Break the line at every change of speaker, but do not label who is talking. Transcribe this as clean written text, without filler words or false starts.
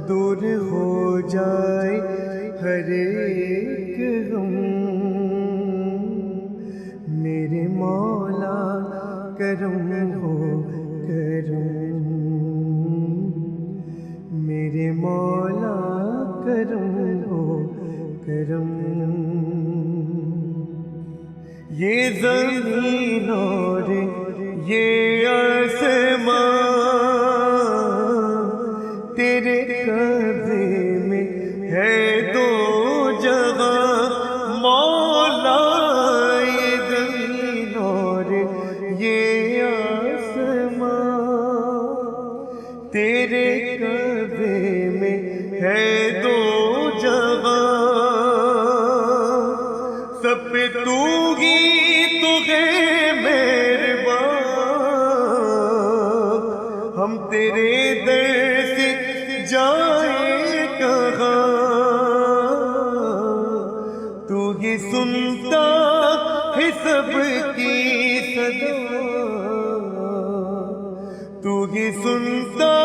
دور ہو جائے ہر ایک غم، میرے مولا کرم ہو کرم، میرے مولا کرم ہو کرم۔ یہ زمین اور یہ آسمان تیرے قبضے میں ہے دو جگہ مولا، یہ زمین اور یہ آسمان تیرے قبضے میں ہے دو جگہ، سب پہ تو ہی تو ہے مہربان، ہم تیرے در سے جائیں کہاں، تو ہی سنتا ہے سب کی صدا، تو ہی سنتا